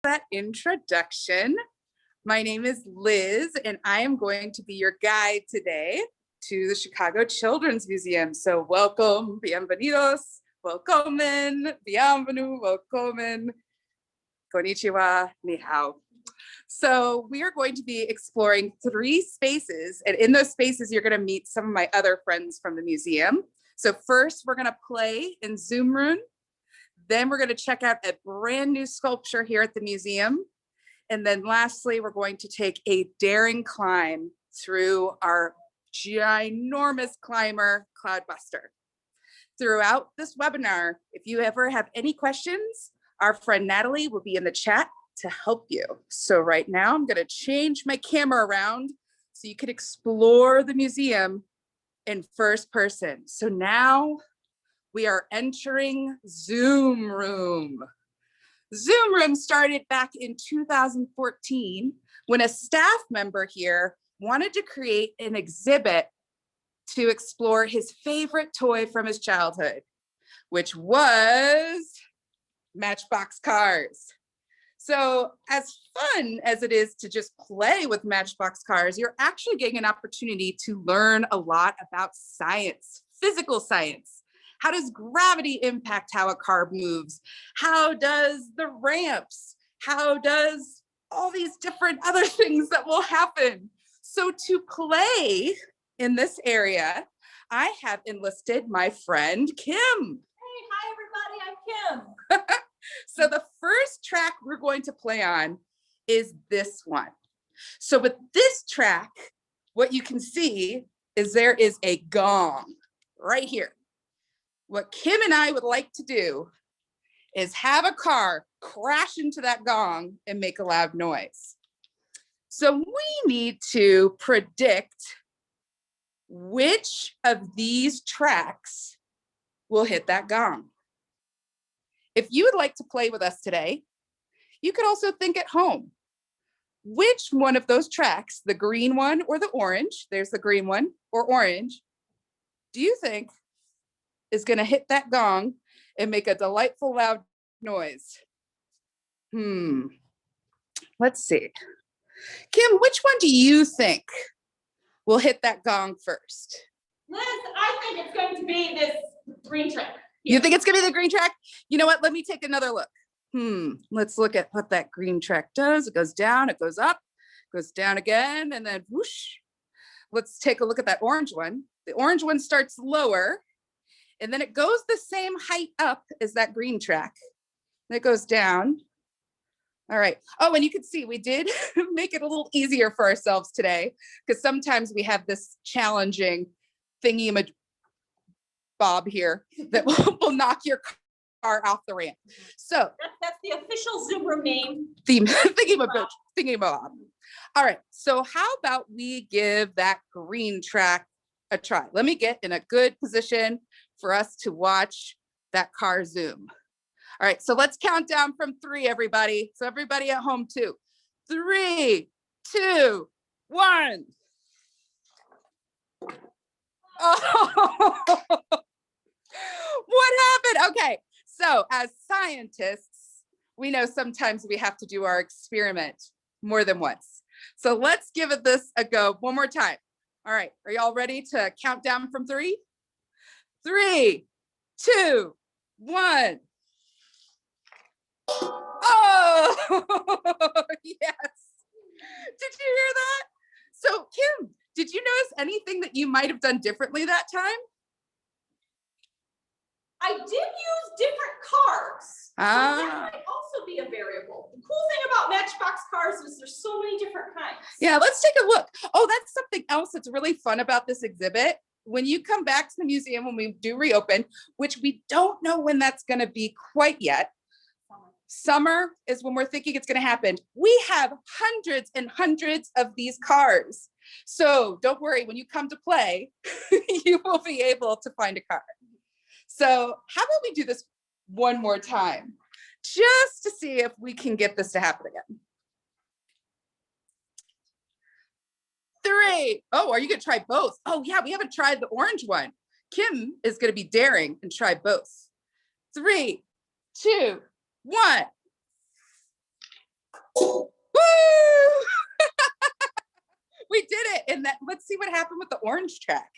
That introduction. My name is Liz, and I am going to be your guide today to the Chicago Children's Museum. So welcome, bienvenidos, welcome, bienvenue, welcome, konnichiwa, ni hao. So we are going to be exploring 3 spaces, and in those spaces, you're going to meet some of my other friends from the museum. So first, we're going to play in Zoom Room. Then we're going to check out a brand new sculpture here at the museum. And then lastly, we're going to take a daring climb through our ginormous climber, Cloudbuster. Throughout this webinar, if you ever have any questions, our friend Natalie will be in the chat to help you. So right now I'm going to change my camera around so you can explore the museum in first person. So now we are entering Zoom Room. Zoom Room started back in 2014 when a staff member here wanted to create an exhibit to explore his favorite toy from his childhood, which was Matchbox cars. So as fun as it is to just play with Matchbox cars, you're actually getting an opportunity to learn a lot about science, physical science. How does gravity impact how a car moves? How does the ramps? How does all these different other things that will happen? So to play in this area, I have enlisted my friend, Kim. Hey, hi everybody, I'm Kim. So the first track we're going to play on is this one. So with this track, what you can see is there is a gong right here. What Kim and I would like to do is have a car crash into that gong and make a loud noise. So we need to predict which of these tracks will hit that gong. If you would like to play with us today, you could also think at home. Which one of those tracks, the green one or the orange, there's the green one or orange, do you think is going to hit that gong and make a delightful loud noise? Let's see. Kim, which one do you think will hit that gong first? Liz, I think it's going to be this green track. You think it's going to be the green track? You know what? Let me take another look. Let's look at what that green track does. It goes down, it goes up, goes down again, and then whoosh. Let's take a look at that orange one. The orange one starts lower, and then it goes the same height up as that green track. And it goes down. All right. Oh, and you can see we did make it a little easier for ourselves today, because sometimes we have this challenging thingy bob here that will knock your car off the ramp. So that's the official Zoom Room name. Thingy bob. All right. So how about we give that green track a try? Let me get in a good position for us to watch that car zoom. All right, so let's count down from 3, everybody. So everybody at home too. 3, 2, 1. Oh, what happened? Okay, so as scientists, we know sometimes we have to do our experiment more than once. So let's give this a go one more time. All right, are y'all ready to count down from 3? 3, 2, 1. Oh, yes. Did you hear that? So Kim, did you notice anything that you might have done differently that time? I did use different cars. So that might also be a variable. The cool thing about Matchbox cars is there's so many different kinds. Yeah, let's take a look. Oh, that's something else that's really fun about this exhibit. When you come back to the museum, when we do reopen, which we don't know when that's going to be quite yet. Summer is when we're thinking it's going to happen. We have hundreds and hundreds of these cars. So don't worry, when you come to play, you will be able to find a car. So how about we do this one more time, just to see if we can get this to happen again. 3. Oh, are you going to try both? Oh yeah, we haven't tried the orange one. Kim is going to be daring and try both. 3, 2, 1. and let's see what happened with the orange track.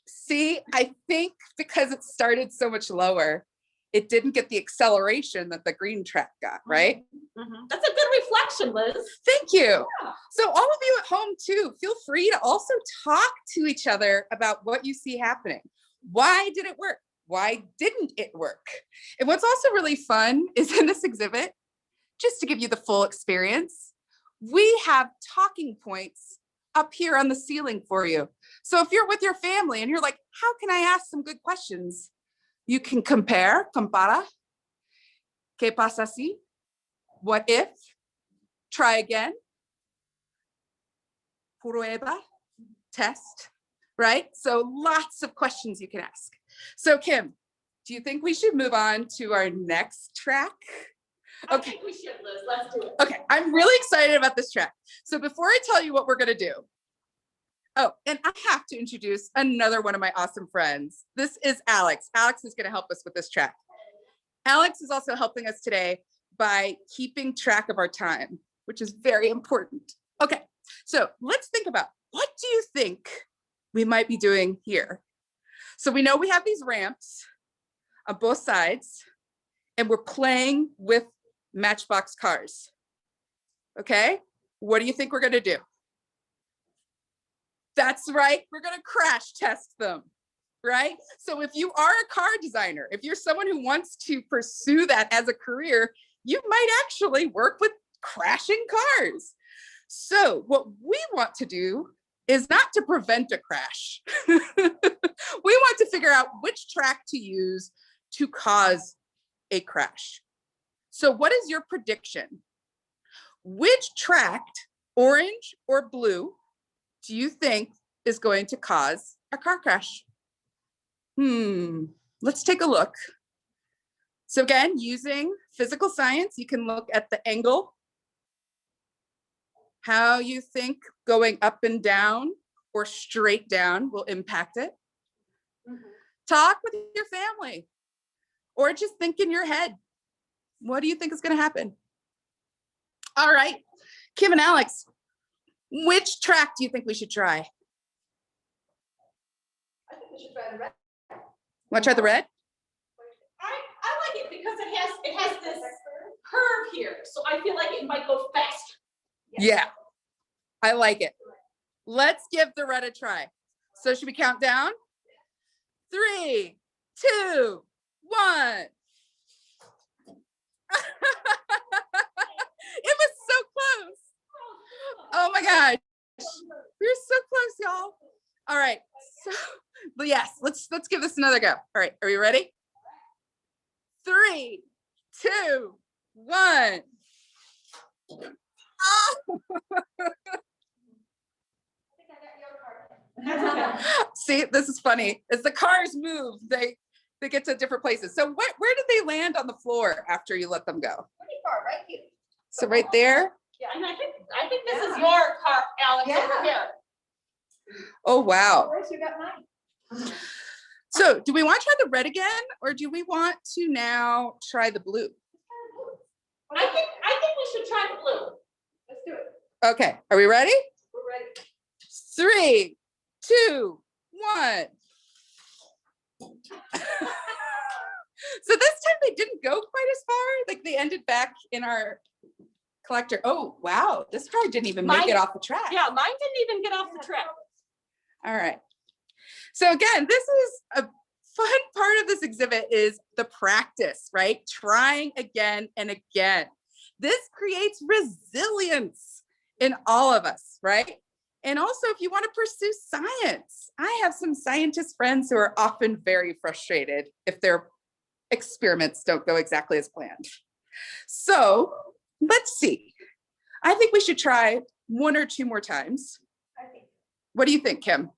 See, I think because it started so much lower, it didn't get the acceleration that the green track got, right? That's a good reflection, Liz. Thank you. Yeah. So all of you at home too, feel free to also talk to each other about what you see happening. Why did it work? Why didn't it work? And what's also really fun is in this exhibit, just to give you the full experience, we have talking points up here on the ceiling for you. So if you're with your family and you're like, how can I ask some good questions? You can compara, ¿qué pasa si? What if? Try again. Prueba, test, right? So lots of questions you can ask. So Kim, do you think we should move on to our next track? Okay. I think we should, Liz. Let's do it. Okay, I'm really excited about this track. So before I tell you what we're gonna do, oh, and I have to introduce another one of my awesome friends. This is Alex. Alex is gonna help us with this track. Alex is also helping us today by keeping track of our time, which is very important. Okay, so let's think about, what do you think we might be doing here? So we know we have these ramps on both sides, and we're playing with Matchbox cars. Okay, what do you think we're gonna do? That's right, we're gonna crash test them, right? So if you are a car designer, if you're someone who wants to pursue that as a career, you might actually work with crashing cars. So what we want to do is not to prevent a crash. We want to figure out which track to use to cause a crash. So what is your prediction? Which track, orange or blue, do you think is going to cause a car crash? Let's take a look. So again, using physical science, you can look at the angle, how you think going up and down or straight down will impact it. Talk with your family or just think in your head. What do you think is going to happen? All right, Kim and Alex, which track do you think we should try? I think we should try the red. Want to try the red? I like it because it has this curve here, so I feel like it might go faster. Yeah, I like it. Let's give the red a try. So should we count down? 3, 2, 1. It was so close. Oh my gosh. We're so close, y'all. All right. So, but yes, let's give this another go. All right, are we ready? 3, 2, 1. Oh. See, this is funny. As the cars move, they get to different places. So where did they land on the floor after you let them go? Pretty far, right here. So right there? Yeah, and I think this is your car, Alex, over here. Oh, wow. Where's you got mine? So do we want to try the red again, or do we want to now try the blue? I think we should try the blue. Let's do it. Okay, are we ready? We're ready. 3, 2, 1. So this time they didn't go quite as far. Like they ended back in our collector. Oh, wow. This car didn't even make it off the track. Yeah, mine didn't even get off the track. All right. So again, this is a fun part of this exhibit is the practice, right? Trying again and again. This creates resilience in all of us, right? And also, if you want to pursue science, I have some scientist friends who are often very frustrated if their experiments don't go exactly as planned. So let's see. I think we should try 1 or 2 more times. What do you think, Kim?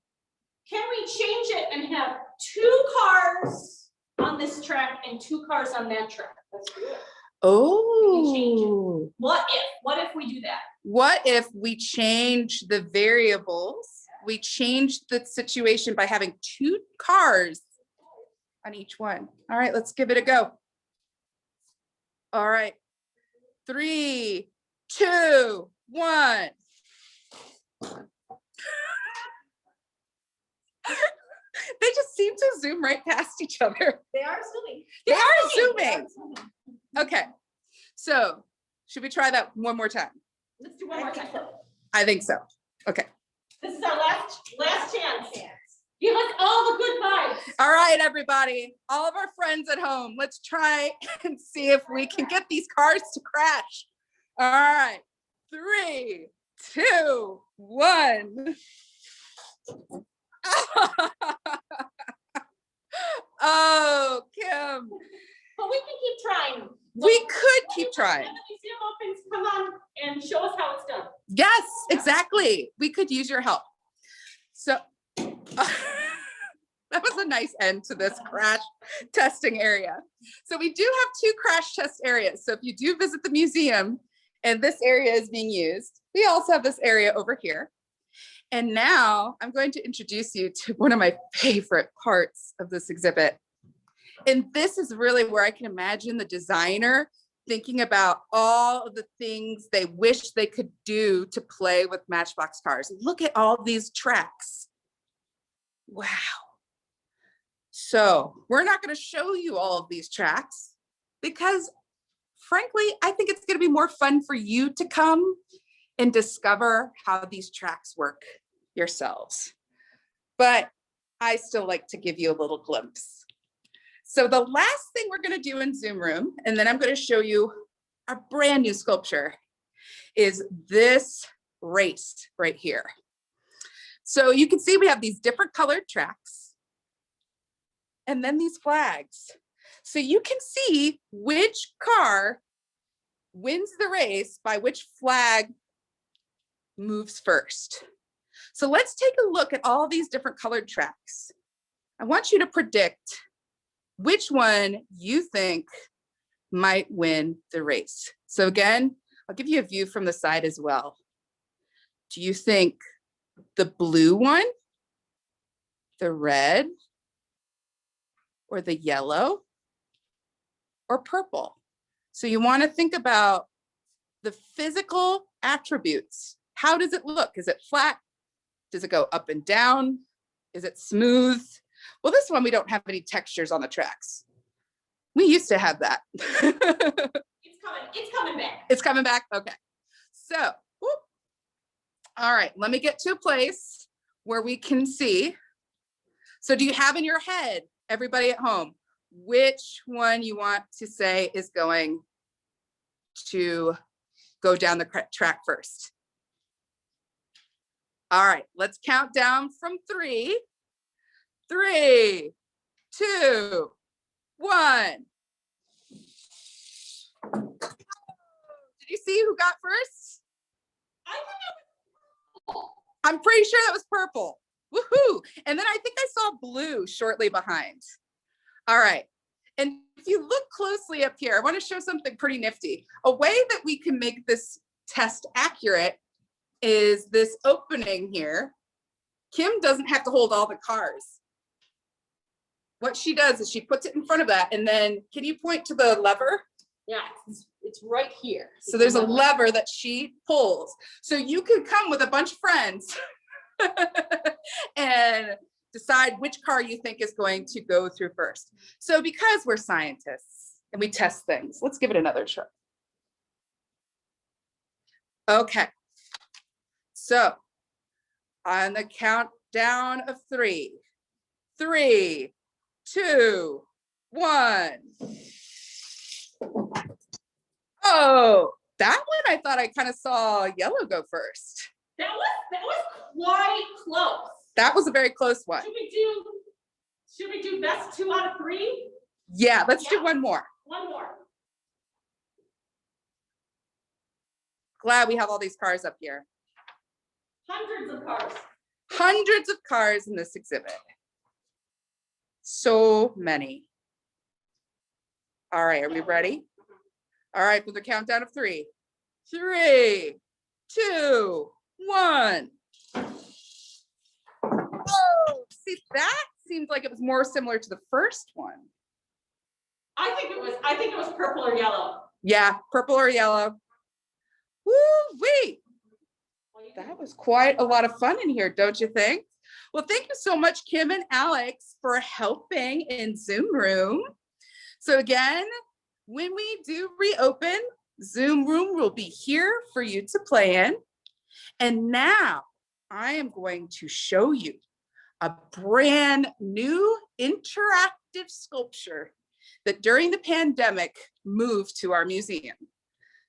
Can we change it and have 2 cars on this track and 2 cars on that track? Let's do it. Oh. What if we do that? What if we change the variables? We change the situation by having 2 cars on each one. All right, let's give it a go. All right. 3, 2, 1. They just seem to zoom right past each other. They are zooming. They are zooming. Okay, so should we try that one more time? Let's do one more time. I think so. Okay. This is our last chance. Give us all the good vibes. All right, everybody, all of our friends at home, let's try and see if we can get these cars to crash. All right, 3, 2, 1. Oh, Kim. But we can keep trying. We could keep trying. When the museum opens, come on and show us how it's done. Yes, exactly. We could use your help. So that was a nice end to this crash testing area. So we do have 2 crash test areas. So if you do visit the museum and this area is being used, we also have this area over here. And now I'm going to introduce you to one of my favorite parts of this exhibit. And this is really where I can imagine the designer thinking about all of the things they wish they could do to play with Matchbox cars. Look at all these tracks. Wow. So we're not going to show you all of these tracks because frankly, I think it's going to be more fun for you to come and discover how these tracks work yourselves. But I still like to give you a little glimpse. So the last thing we're going to do in Zoom Room, and then I'm going to show you a brand new sculpture, is this race right here. So you can see we have these different colored tracks and then these flags. So you can see which car wins the race by which flag moves first. So let's take a look at all these different colored tracks. I want you to predict which one you think might win the race. So again, I'll give you a view from the side as well. Do you think the blue one, the red, or the yellow, or purple? So you want to think about the physical attributes. How does it look? Is it flat? Does it go up and down? Is it smooth? Well, this one, we don't have any textures on the tracks. We used to have that. It's coming back. It's coming back, okay. So, whoop. All right, let me get to a place where we can see. So do you have in your head, everybody at home, which one you want to say is going to go down the track first? All right, let's count down from 3. 3, 2, 1. Did you see who got first? I'm pretty sure that was purple. Woohoo! And then I think I saw blue shortly behind. All right. And if you look closely up here, I want to show something pretty nifty. A way that we can make this test accurate is this opening here. Kim doesn't have to hold all the cars. What she does is she puts it in front of that, and then can you point to the lever? Yeah, it's right here. So there's a lever that she pulls. So you could come with a bunch of friends and decide which car you think is going to go through first. So because we're scientists and we test things, let's give it another try. Okay. So on the countdown of 3, 3, 2, 1. Oh, that one I thought I kind of saw yellow go first. That was quite close. That was a very close one. Should we do best 2 out of 3? Yeah, let's do one more. One more. Glad we have all these cars up here. Hundreds of cars. Hundreds of cars in this exhibit. So many. All right, are we ready? All right, for the countdown of 3, 3, 2, 1. Oh, see, that seems like it was more similar to the first one. I think it was purple or yellow. Yeah, purple or yellow. Woo-wee. That was quite a lot of fun in here, don't you think? Well, thank you so much, Kim and Alex, for helping in Zoom Room. So again, when we do reopen, Zoom Room will be here for you to play in. And now I am going to show you a brand new interactive sculpture that during the pandemic moved to our museum.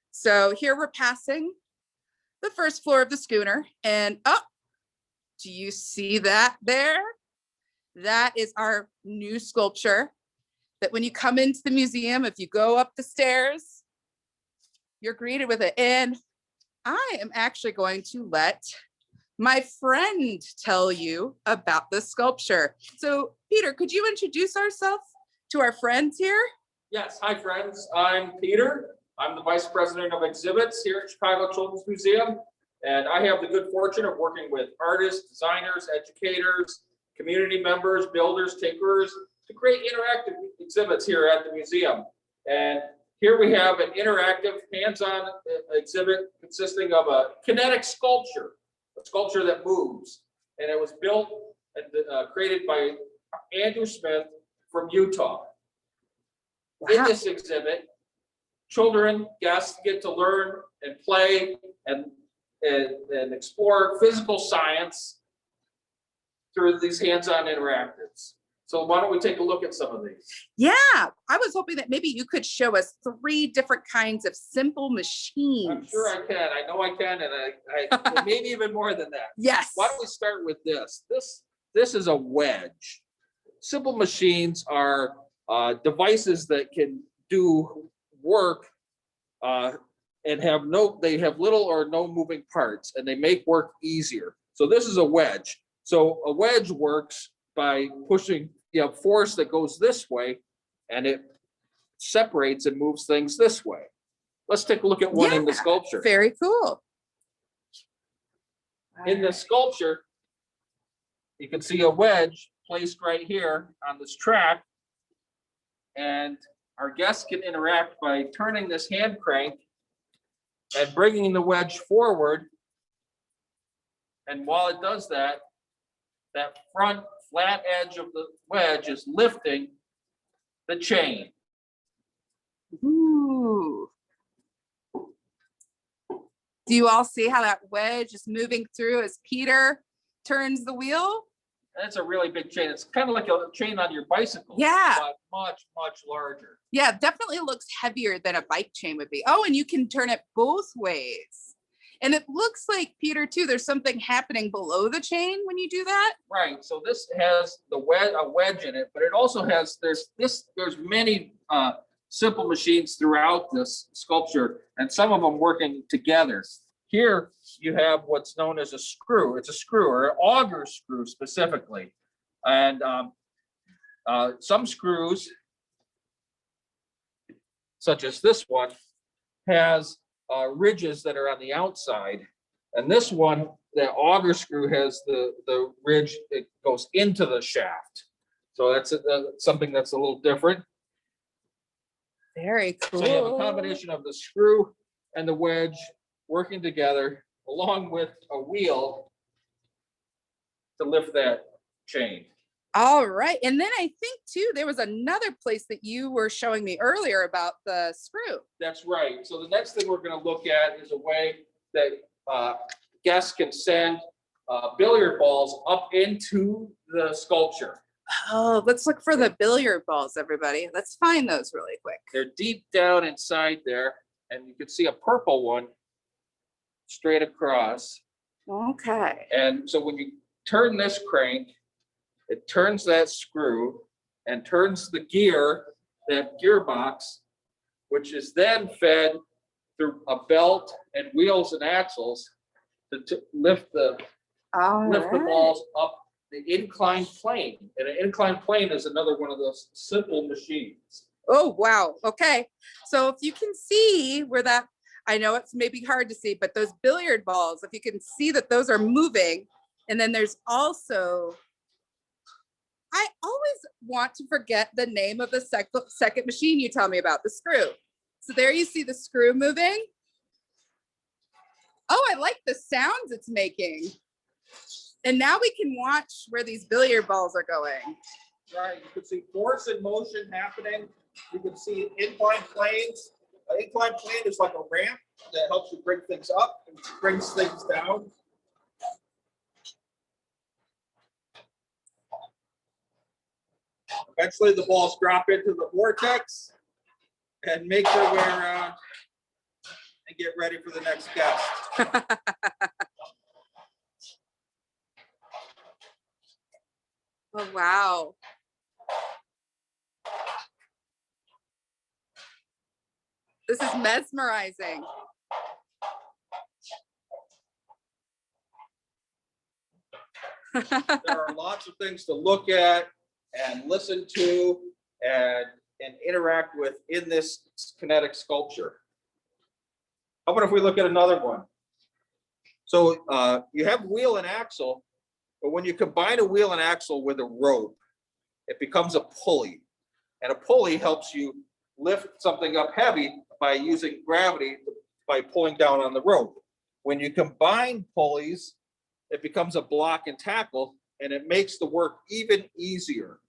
So here we're passing the first floor of the schooner, and do you see that there? That is our new sculpture that when you come into the museum, if you go up the stairs, you're greeted with it. And I am actually going to let my friend tell you about the sculpture. So Peter, could you introduce ourselves to our friends here? Yes, hi friends, I'm Peter. I'm the Vice President of Exhibits here at Chicago Children's Museum. And I have the good fortune of working with artists, designers, educators, community members, builders, tinkerers to create interactive exhibits here at the museum. And here we have an interactive hands-on exhibit consisting of a kinetic sculpture, a sculpture that moves. And it was built and created by Andrew Smith from Utah. Wow. In this exhibit, children, guests get to learn and play and explore physical science through these hands-on interactives. So why don't we take a look at some of these? Yeah, I was hoping that maybe you could show us 3 different kinds of simple machines. I'm sure I can. I know I can, and I maybe even more than that. Yes. Why don't we start with this? This is a wedge. Simple machines are devices that can do work and they have little or no moving parts, and they make work easier. So this is a wedge. So a wedge works by pushing, you have force that goes this way, and it separates and moves things this way. Let's take a look at one in the sculpture. Very cool. In the sculpture, you can see a wedge placed right here on this track, and our guests can interact by turning this hand crank and bringing the wedge forward. And while it does that, that front flat edge of the wedge is lifting the chain. Ooh. Do you all see how that wedge is moving through as Peter turns the wheel? That's a really big chain. It's kind of like a chain on your bicycle. Yeah. But much, much larger. Yeah, definitely looks heavier than a bike chain would be. Oh, and you can turn it both ways. And it looks like, Peter, too, there's something happening below the chain when you do that. Right. So this has a wedge in it, but it also has, there's many simple machines throughout this sculpture, and some of them working together. Here you have what's known as a screw. It's a screw, or an auger screw specifically. And some screws, such as this one, has ridges that are on the outside. And this one, the auger screw, has the ridge that goes into the shaft. So that's something that's a little different. Very cool. So you have a combination of the screw and the wedge working together, along with a wheel to lift that chain. All right. And then I think, too, there was another place that you were showing me earlier about the screw. That's right. So the next thing we're going to look at is a way that guests can send billiard balls up into the sculpture. Oh, let's look for the billiard balls, everybody. Let's find those really quick. They're deep down inside there, and you can see a purple one straight across. Okay. And so when you turn this crank, it turns that screw and turns the gear, that gearbox, which is then fed through a belt and wheels and axles to lift the balls up the inclined plane. And an inclined plane is another one of those simple machines. Oh, wow. Okay. So if you can see where that, I know it's maybe hard to see, but those billiard balls, if you can see that those are moving, and then there's also, I always want to forget the name of the second machine you tell me about, the screw. So there you see the screw moving. Oh, I like the sounds it's making. And now we can watch where these billiard balls are going. Right, you can see force and motion happening. You can see inclined planes. An inclined plane is like a ramp that helps you bring things up and brings things down. Eventually the balls drop into the vortex and make their way around and get ready for the next guest. Oh, wow. This is mesmerizing. There are lots of things to look at and listen to and interact with in this kinetic sculpture. How about if we look at another one? So you have wheel and axle, but when you combine a wheel and axle with a rope, it becomes a pulley. And a pulley helps you lift something up heavy by using gravity by pulling down on the rope. When you combine pulleys, it becomes a block and tackle, and it makes the work even easier.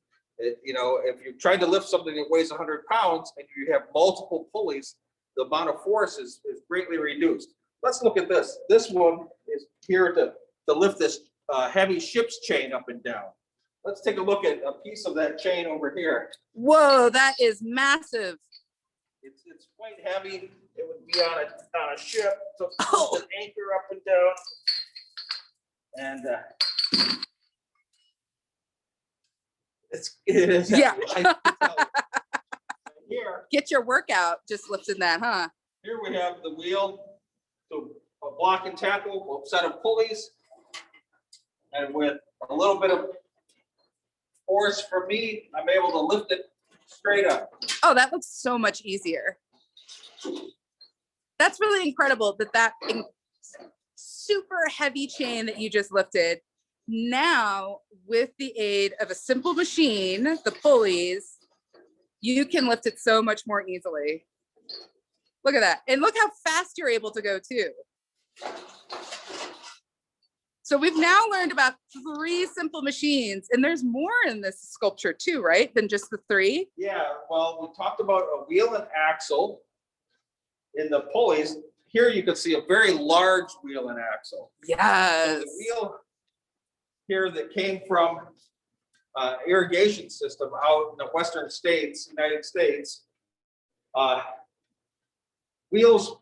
You know, if you're trying to lift something that weighs 100 pounds and you have multiple pulleys, the amount of force is greatly reduced. Let's look at this. This one is here to lift this heavy ship's chain up and down. Let's take a look at a piece of that chain over here. Whoa, that is massive. It's quite heavy. It would be on a ship, so it's an anchor up and down. And it is. Yeah. I can tell you. Here, Get your workout just lifting that, huh? here we have the wheel, so a block and tackle, a set of pulleys, and with a little bit of force from me, I'm able to lift it straight up. Oh, that looks so much easier. That's really incredible that super heavy chain that you just lifted, now with the aid of a simple machine, the pulleys, you can lift it so much more easily. Look at that. And look how fast you're able to go too. So we've now learned about 3 simple machines, and there's more in this sculpture too, right? Than just the 3? Yeah, well, we talked about a wheel and axle in the pulleys. Here you can see a very large wheel and axle. Yes. So the wheel here that came from irrigation system out in the western states, United States, wheels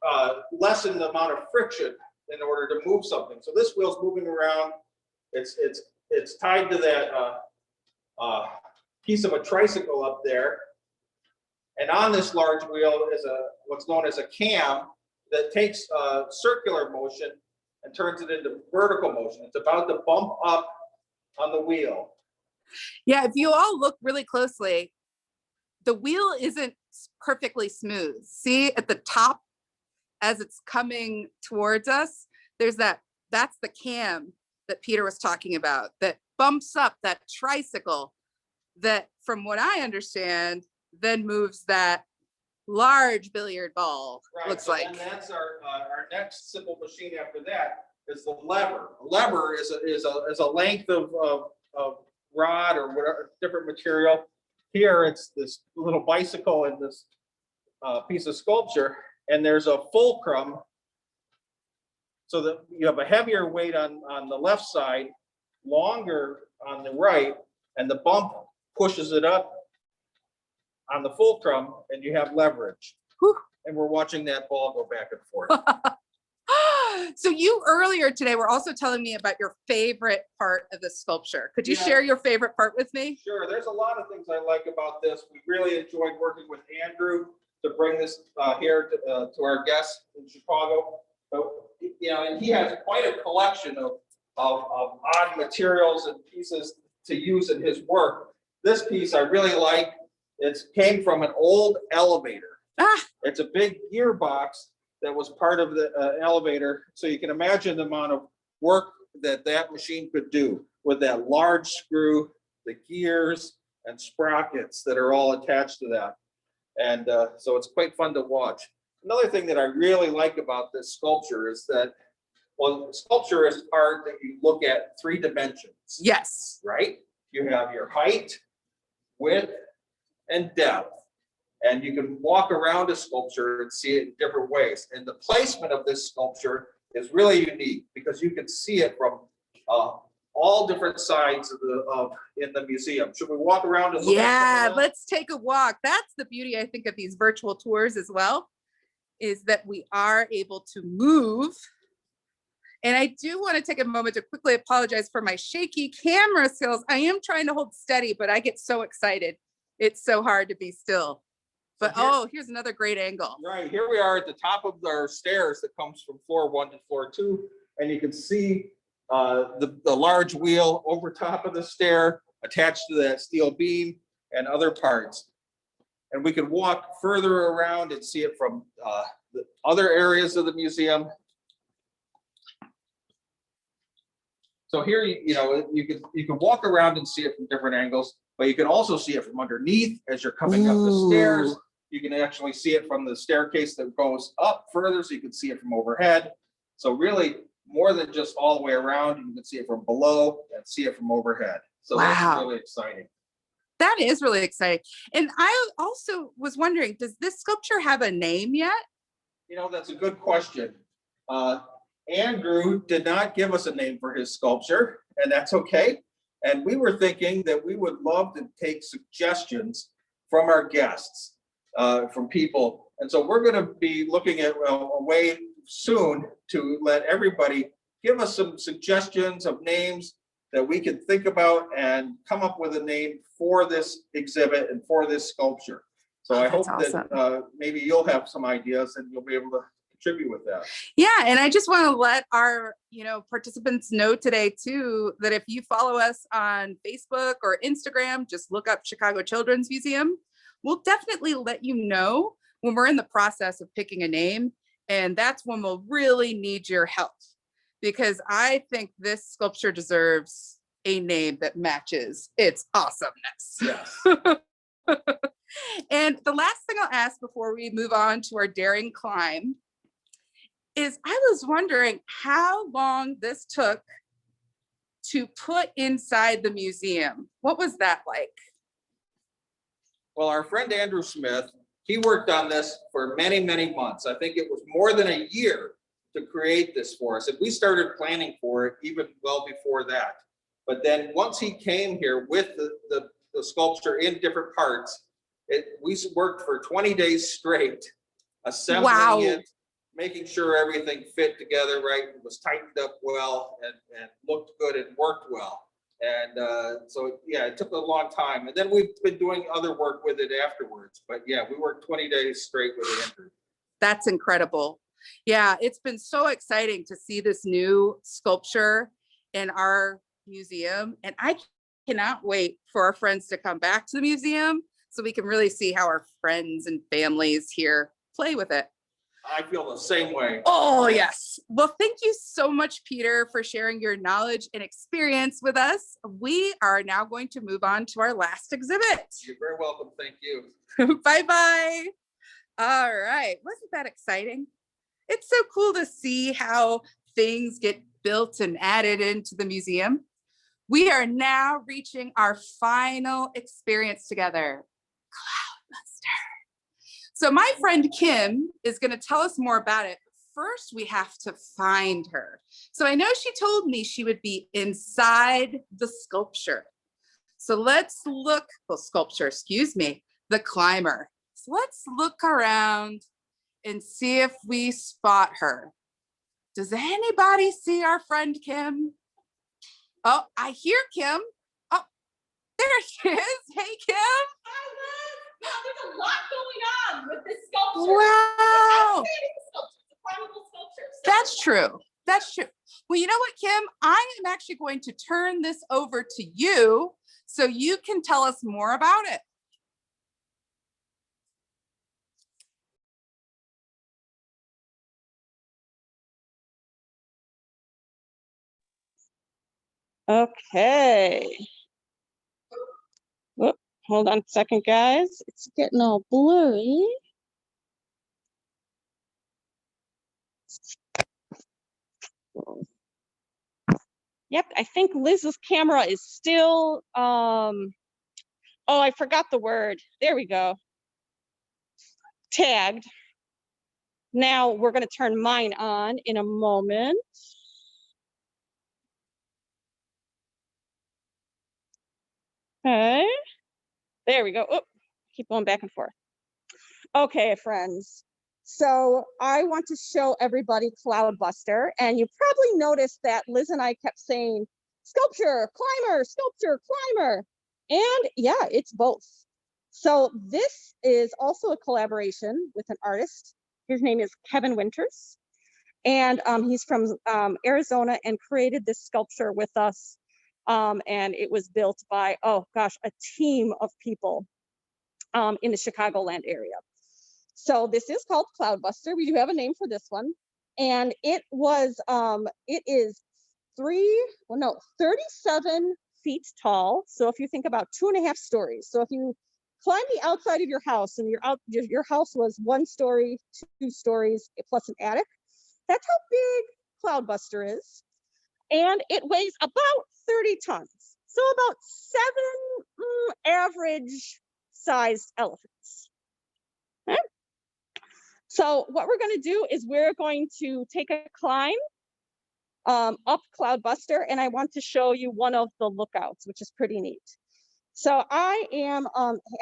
lessen the amount of friction in order to move something. So this wheel's moving around. It's tied to that piece of a tricycle up there. And on this large wheel is what's known as a cam that takes circular motion and turns it into vertical motion. It's about to bump up on the wheel. Yeah, if you all look really closely, the wheel isn't perfectly smooth. See at the top, as it's coming towards us, there's that's the cam that Peter was talking about that bumps up that tricycle that, from what I understand, then moves that large billiard ball. Right, Looks so like. And that's our next simple machine after that is the lever. A lever is a length of rod or whatever, different material. Here it's this little bicycle and this piece of sculpture, and there's a fulcrum so that you have a heavier weight on the left side, longer on the right, and the bump pushes it up on the fulcrum, and you have leverage. Whew. And we're watching that ball go back and forth. So you earlier today were also telling me about your favorite part of the sculpture. Could you Yeah. share your favorite part with me? Sure, there's a lot of things I like about this. We really enjoyed working with Andrew to bring this here to our guests in Chicago. So, you know, and he has quite a collection of odd materials and pieces to use in his work. This piece I really like. It came from an old elevator. Ah, It's a big gearbox that was part of the elevator. So you can imagine the amount of work that machine could do with that large screw, the gears and sprockets that are all attached to that. And so it's quite fun to watch. Another thing that I really like about this sculpture is that Well, sculpture is art that you look at 3 dimensions. Yes. Right? You have your height, width, and depth. And you can walk around a sculpture and see it in different ways. And the placement of this sculpture is really unique because you can see it from all different sides of in the museum. Should we walk around and look at some Yeah, of that? let's take a walk. That's the beauty, I think, of these virtual tours as well, is that we are able to move. And I do want to take a moment to quickly apologize for my shaky camera skills. I am trying to hold steady, but I get so excited. It's so hard to be still. But here's another great angle. Right, here we are at the top of our stairs that comes from floor 1 to floor 2. And you can see the large wheel over top of the stair attached to that steel beam and other parts. And we can walk further around and see it from the other areas of the museum. So here, you can walk around and see it from different angles, but you can also see it from underneath as you're coming up the stairs. You can actually see it from the staircase that goes up further, so you can see it from overhead. So really, more than just all the way around, you can see it from below and see it from overhead. So that's really exciting. That is really exciting. And I also was wondering, does this sculpture have a name yet? That's a good question. Andrew did not give us a name for his sculpture, and that's okay. And we were thinking that we would love to take suggestions from our guests, from people. And so we're going to be looking at a way soon to let everybody give us some suggestions of names that we can think about and come up with a name for this exhibit and for this sculpture. So I hope that maybe you'll have some ideas and you'll be able to contribute with that. Yeah, and I just want to let our participants know today too that if you follow us on Facebook or Instagram, just look up Chicago Children's Museum. We'll definitely let you know when we're in the process of picking a name, and that's when we'll really need your help, because I think this sculpture deserves a name that matches its awesomeness. Yes. And the last thing I'll ask before we move on to our daring climb is I was wondering how long this took to put inside the museum. What was that like? Well, our friend Andrew Smith, he worked on this for many, many months. I think it was more than a year to create this for us. And we started planning for it even well before that. But then once he came here with the sculpture in different parts, we worked for 20 days straight, assembling it, making sure everything fit together right, it was tightened up well and looked good and worked well. And so, yeah, it took a long time. And then we've been doing other work with it afterwards. But yeah, we worked 20 days straight with Andrew. That's incredible. Yeah, it's been so exciting to see this new sculpture in our museum. And I cannot wait for our friends to come back to the museum so we can really see how our friends and families here play with it. I feel the same way. Oh, yes. Well, thank you so much, Peter, for sharing your knowledge and experience with us. We are now going to move on to our last exhibit. You're very welcome. Thank you. Bye-bye. All right. Wasn't that exciting? It's so cool to see how things get built and added into the museum. We are now reaching our final experience together, Cloudbuster. So my friend Kim is going to tell us more about it. First, we have to find her. So I know she told me she would be inside the sculpture. So let's look, the climber. So let's look around and see if we spot her. Does anybody see our friend Kim? Oh, I hear Kim. Oh, there she is. Hey, Kim. Hi, Liz. Yeah, there's a lot going on with this sculpture. Wow. It's a climbable sculpture. That's true. That's true. Well, you know what, Kim? I am actually going to turn this over to you so you can tell us more about it. Okay. Whoop, hold on a second, guys. It's getting all blurry. Yep, I think Liz's camera is still, oh, I forgot the word. There we go. Tagged. Now we're going to turn mine on in a moment. Okay. There we go. Oh, keep going back and forth. Okay, friends. So I want to show everybody Cloudbuster, and you probably noticed that Liz and I kept saying sculpture, climber, sculpture, climber. And yeah, it's both. So this is also a collaboration with an artist. His name is Kevin Winters, and he's from Arizona and created this sculpture with us. And it was built by, oh gosh, a team of people in the Chicagoland area. So this is called Cloudbuster. We do have a name for this one. And it is 37 feet tall. So if you think about 2.5 stories. So if you climb the outside of your house and your house was 1 story, 2 stories, plus an attic, that's how big Cloudbuster is. And it weighs about 30 tons. So about 7 average sized elephants. Okay. So what we're going to do is we're going to take a climb up Cloudbuster, and I want to show you one of the lookouts, which is pretty neat. So I am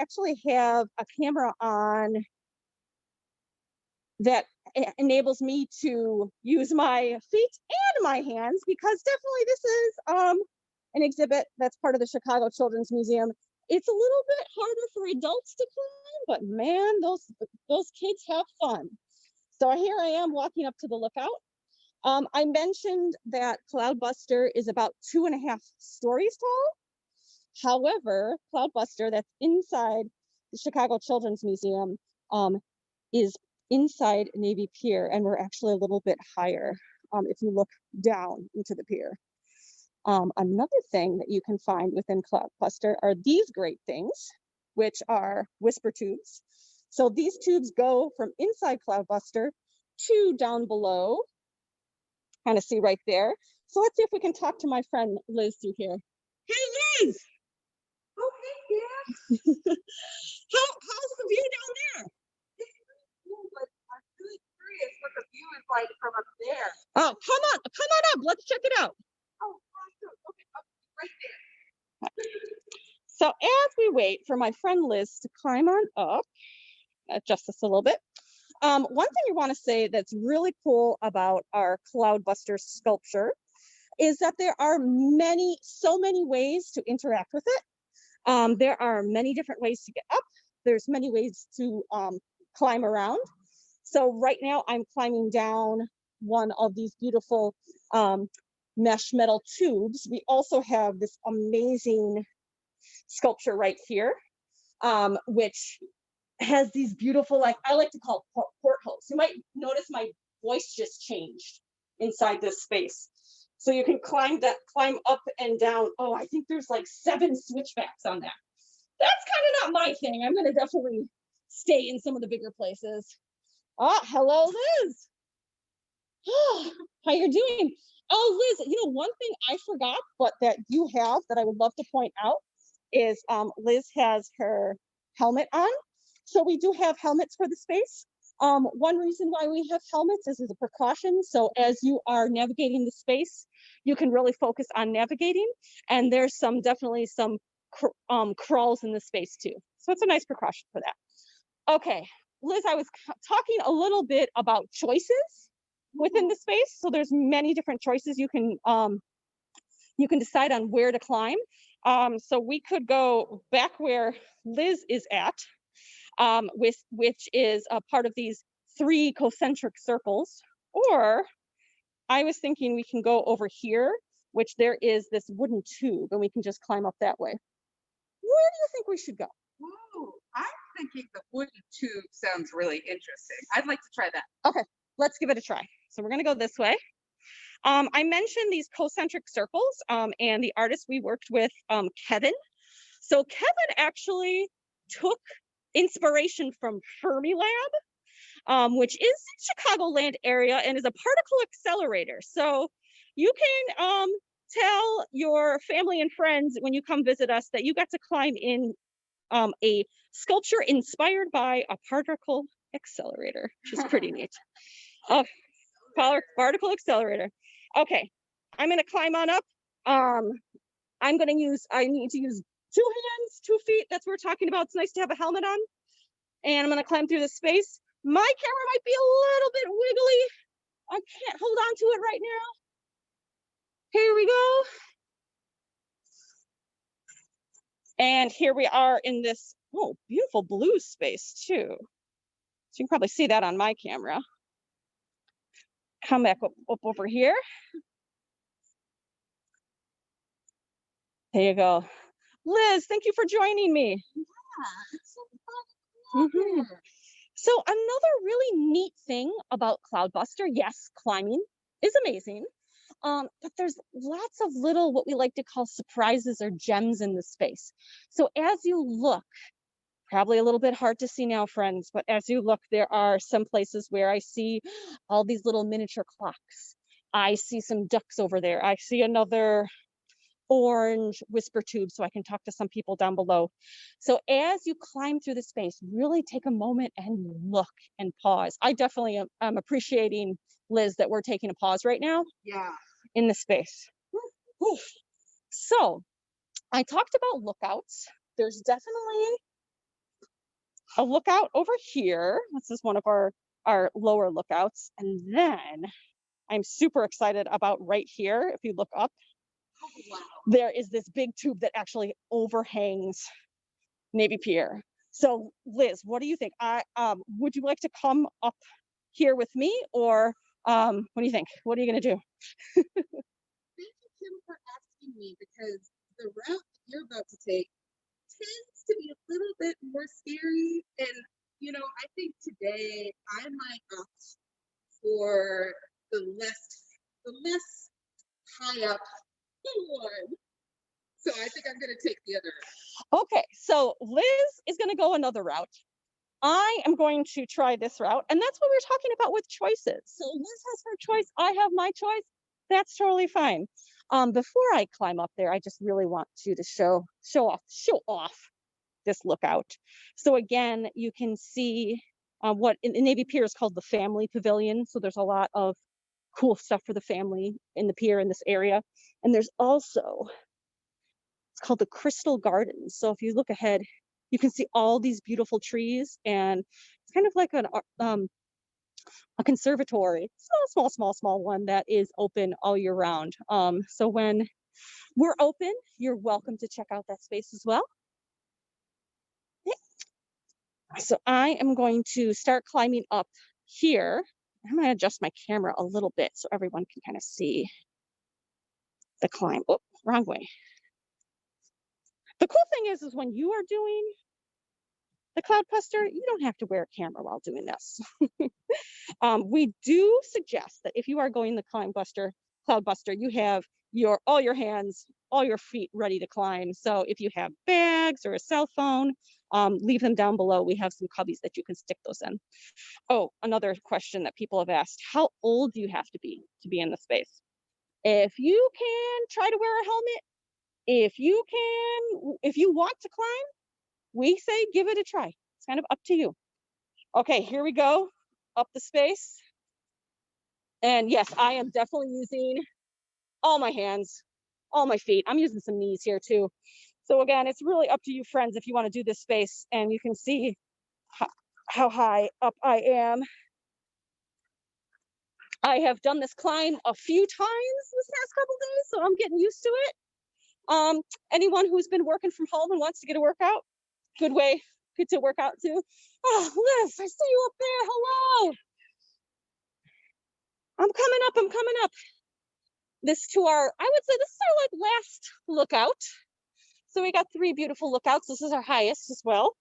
actually have a camera on that enables me to use my feet and my hands, because definitely this is an exhibit that's part of the Chicago Children's Museum. It's a little bit harder for adults to climb, but man, those kids have fun. So here I am walking up to the lookout. I mentioned that Cloudbuster is about 2.5 stories tall. However, Cloudbuster, that's inside the Chicago Children's Museum, is inside Navy Pier, and we're actually a little bit higher if you look down into the pier. Another thing that you can find within Cloudbuster are these great things, which are whisper tubes. So these tubes go from inside Cloudbuster to down below. Kind of see right there. So let's see if we can talk to my friend Liz through here. Hey, Liz! Oh, hey, yeah. How's the view down there? But I'm really curious what the view is like from up there. Oh, come on up. Let's check it out. Oh, awesome. Okay, up right there. So as we wait for my friend Liz to climb on up, adjust this a little bit. One thing I want to say that's really cool about our Cloudbuster sculpture is that there are so many ways to interact with it. There are many different ways to get up. There's many ways to climb around. So right now I'm climbing down one of these beautiful mesh metal tubes. We also have this amazing sculpture right here, which has these beautiful, like I like to call portholes. You might notice my voice just changed inside this space. So you can climb up and down. Oh, I think there's like 7 switchbacks on that. That's kind of not my thing. I'm gonna definitely stay in some of the bigger places. Oh, hello, Liz. Oh, how you doing? Oh, Liz, one thing I forgot, but that you have that I would love to point out is Liz has her helmet on. So we do have helmets for the space. One reason why we have helmets is as a precaution. So as you are navigating the space, you can really focus on navigating. And there's definitely some crawls in the space too. So it's a nice precaution for that. Okay, Liz, I was talking a little bit about choices within the space. So there's many different choices you can decide on where to climb. So we could go back where Liz is at, which is a part of these 3 concentric circles, or I was thinking we can go over here, which there is this wooden tube, and we can just climb up that way. Where do you think we should go? Ooh, I'm thinking the wooden tube sounds really interesting. I'd like to try that. Okay, let's give it a try. So we're gonna go this way. I mentioned these concentric circles, and the artist we worked with, Kevin. So Kevin actually took inspiration from Fermilab, which is in Chicagoland area and is a particle accelerator. So you can tell your family and friends when you come visit us that you got to climb in a sculpture inspired by a particle accelerator, which is pretty neat. Oh, particle accelerator. Okay, I'm gonna climb on up. I need to use 2 hands, 2 feet. That's what we're talking about. It's nice to have a helmet on. And I'm gonna climb through the space. My camera might be a little bit wiggly. I can't hold on to it right now. Here we go. And here we are in this, oh, beautiful blue space too. So you can probably see that on my camera. Come back up over here. There you go. Liz, thank you for joining me. Yeah, it's so fun. Mhm. So another really neat thing about Cloudbuster, yes, climbing is amazing, but there's lots of little, what we like to call surprises or gems in the space. So as you look, probably a little bit hard to see now, friends, but as you look, there are some places where I see all these little miniature clocks. I see some ducks over there. I see another orange whisper tube so I can talk to some people down below. So as you climb through the space, really take a moment and look and pause. I definitely am appreciating, Liz, that we're taking a pause right now Yeah. in the space. Whew. So I talked about lookouts. There's definitely a lookout over here. This is one of our lower lookouts. And then I'm super excited about right here. If you look up, Oh, wow. there is this big tube that actually overhangs Navy Pier. So Liz, what do you think? Would you like to come up here with me, or what do you think? What are you gonna do? Thank you, Kim, for asking me, because the route that you're about to take tends to be a little bit more scary. And, I think today I might opt for the less high up one. So I think I'm going to take the other route. Okay, so Liz is gonna go another route. I am going to try this route, and that's what we're talking about with choices. So Liz has her choice, I have my choice. That's totally fine. Before I climb up there, I just really want you to show off this lookout. So again, you can see what in Navy Pier is called the Family Pavilion. So there's a lot of cool stuff for the family in the pier in this area. And there's also, it's called the Crystal Gardens. So if you look ahead, you can see all these beautiful trees, and it's kind of like a conservatory, small one that is open all year round. So when we're open, you're welcome to check out that space as well. So I am going to start climbing up here. I'm going to adjust my camera a little bit so everyone can kind of see the climb. Oh, wrong way. The cool thing is when you are doing the Cloudbuster, you don't have to wear a camera while doing this. We do suggest that if you are going the Cloudbuster, you have all your hands, all your feet ready to climb. So if you have bags or a cell phone, leave them down below. We have some cubbies that you can stick those in. Oh, another question that people have asked: how old do you have to be in the space? If you can try to wear a helmet, if you want to climb, we say give it a try. It's kind of up to you. Okay, here we go, up the space. And yes, I am definitely using all my hands, all my feet. I'm using some knees here too. So again, it's really up to you, friends, if you want to do this space. And you can see how high up I am. I have done this climb a few times this past couple days, so I'm getting used to it. Anyone who's been working from home and wants to get a workout, good to work out too. Oh, Liz, I see you up there. Hello. I'm coming up. I would say this is our like last lookout. So we got 3 beautiful lookouts. This is our highest as well.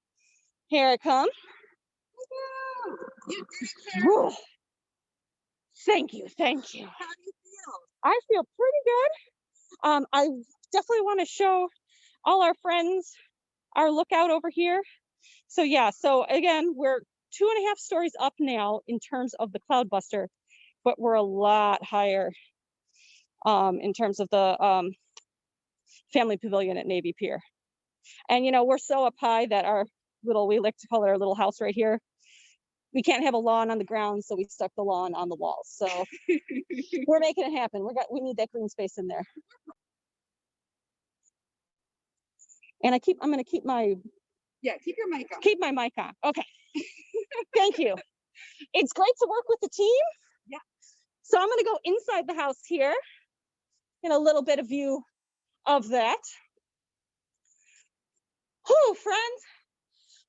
Here I come. You did it, Karen. Thank you. How do you feel? I feel pretty good. I definitely want to show all our friends our lookout over here. So yeah, so again, we're 2.5 stories up now in terms of the Cloudbuster, but we're a lot higher in terms of the Family Pavilion at Navy Pier. And you know, we're so up high that we like to call it our little house right here. We can't have a lawn on the ground, so we stuck the lawn on the walls. So we're making it happen. We need that green space in there. And I'm gonna keep my keep your mic on. Keep my mic on. Okay. Thank you. It's great to work with the team. Yeah. So I'm gonna go inside the house here, in a little bit of view of that. Whew, friends,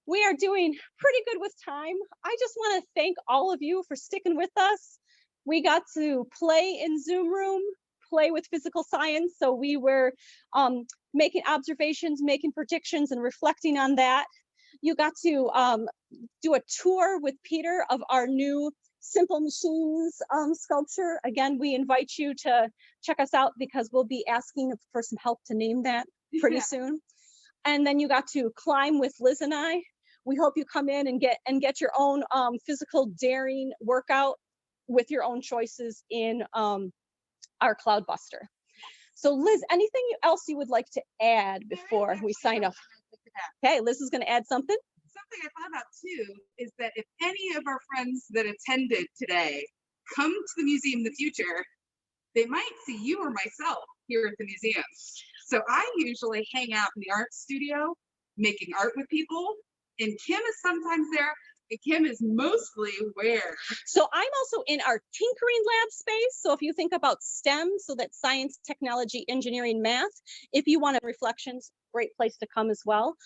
we are doing pretty good with time. I just want to thank all of you for sticking with us. We got to play in Zoom room, play with physical science. So we were making observations, making predictions, and reflecting on that. You got to do a tour with Peter of our new Simple Machines sculpture. Again, we invite you to check us out because we'll be asking for some help to name that pretty soon. And then you got to climb with Liz and I. We hope you come in and get your own physical daring workout with your own choices in our Cloudbuster. So Liz, anything else you would like to add before we sign off? Okay, Liz is going to add something. Something I thought about too is that if any of our friends that attended today come to the museum in the future, they might see you or myself here at the museum. So I usually hang out in the art studio making art with people, and Kim is sometimes there, and Kim is mostly where? So I'm also in our tinkering lab space. So if you think about STEM, so that's science, technology, engineering, math, if you want reflections, great place to come as well.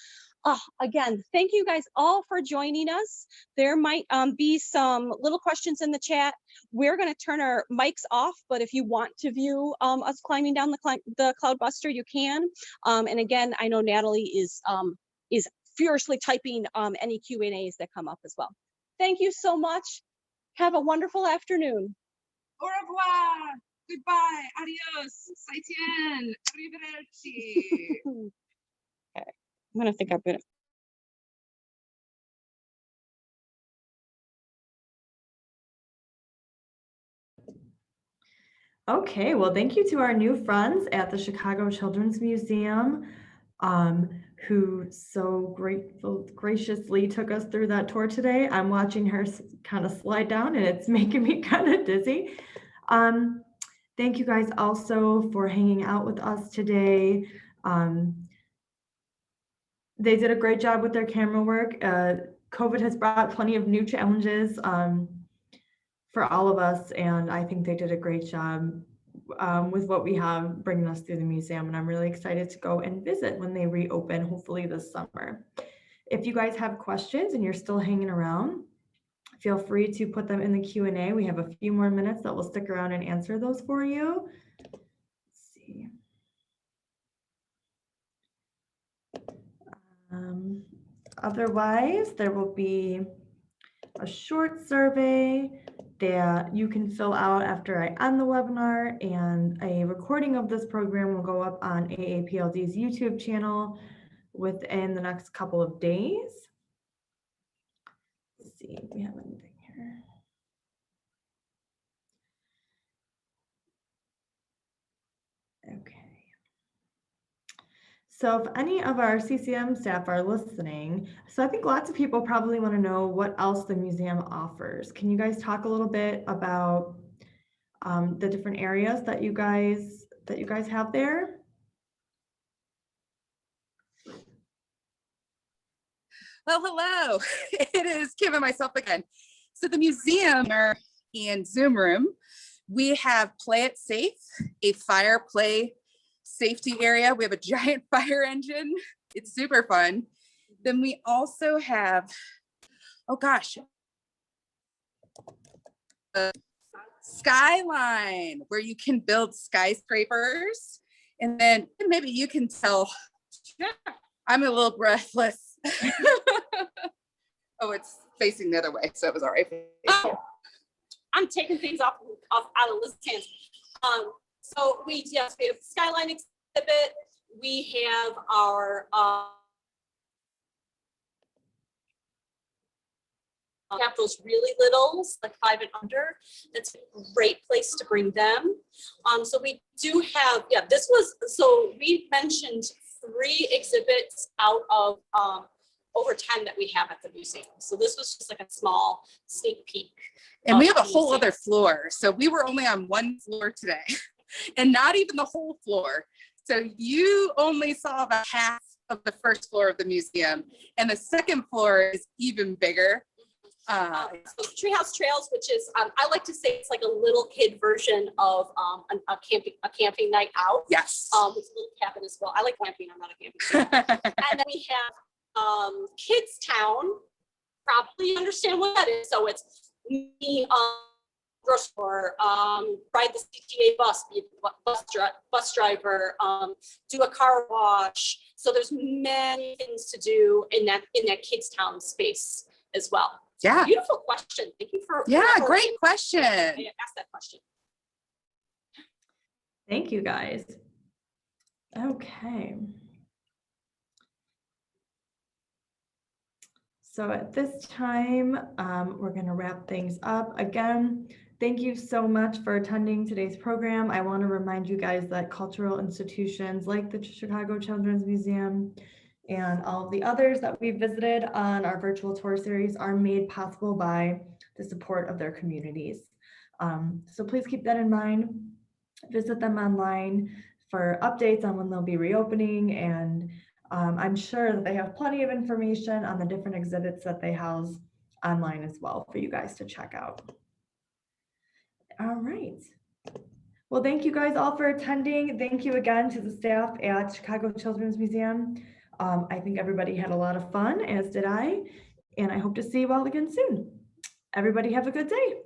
Again, thank you guys all for joining us. There might be some little questions in the chat. We're going to turn our mics off, but if you want to view us climbing down the Cloudbuster, you can. And again, I know Natalie is furiously typing any Q&As that come up as well. Thank you so much. Have a wonderful afternoon. Au revoir. Goodbye. Adios. Saitien. Arrivederci. Okay. I'm going to Okay, well, thank you to our new friends at the Chicago Children's Museum, who so graciously took us through that tour today. I'm watching her kind of slide down and it's making me kind of dizzy. Thank you guys also for hanging out with us today. They did a great job with their camera work. COVID has brought plenty of new challenges for all of us, and I think they did a great job with what we have bringing us through the museum, and I'm really excited to go and visit when they reopen, hopefully this summer. If you guys have questions and you're still hanging around, feel free to put them in the Q&A. We have a few more minutes that will stick around and answer those for you. Let's see. Otherwise, there will be a short survey that you can fill out after I end the webinar, and a recording of this program will go up on AAPLD's YouTube channel within the next couple of days. Let's see if we have anything here. Okay. So if any of our CCM staff are listening, so I think lots of people probably want to know what else the museum offers. Can you guys talk a little bit about the different areas that you guys have there? Well, hello. It is Kim and myself again. So the museum and Zoom room, we have Play It Safe, a fire play safety area. We have a giant fire engine. It's super fun. Then we also have, oh gosh, Skyline, where you can build skyscrapers. And then maybe you can tell, I'm a little breathless. Oh, it's facing the other way, so it was all right. Oh, I'm taking things out of Liz's hands. So we have Skyline Exhibit. We have our have those really littles, like 5 and under. That's a great place to bring them. So we do have, so we mentioned 3 exhibits out of over 10 that we have at the museum. So this was just like a small sneak peek. And we have a whole other floor. So we were only on 1 floor today and not even the whole floor. So you only saw about half of the first floor of the museum, and the second floor is even bigger. So Treehouse Trails, which is, I like to say it's like a little kid version of a camping night out. Yes. With a little cabin as well. I like camping, I'm not a camping. And then we have Kids Town, probably understand what that is. So it's me, grocery store, ride the CTA bus, be a bus driver, do a car wash. So there's many things to do in that Kids Town space as well. Yeah. Beautiful question. Thank you for Great question. I asked that question. Thank you, guys. Okay. So at this time, we're going to wrap things up. Again, thank you so much for attending today's program. I want to remind you guys that cultural institutions like the Chicago Children's Museum and all of the others that we've visited on our virtual tour series are made possible by the support of their communities. So please keep that in mind. Visit them online for updates on when they'll be reopening, and I'm sure that they have plenty of information on the different exhibits that they house online as well for you guys to check out. All right. Well, thank you guys all for attending. Thank you again to the staff at Chicago Children's Museum. I think everybody had a lot of fun, as did I, and I hope to see you all again soon. Everybody have a good day.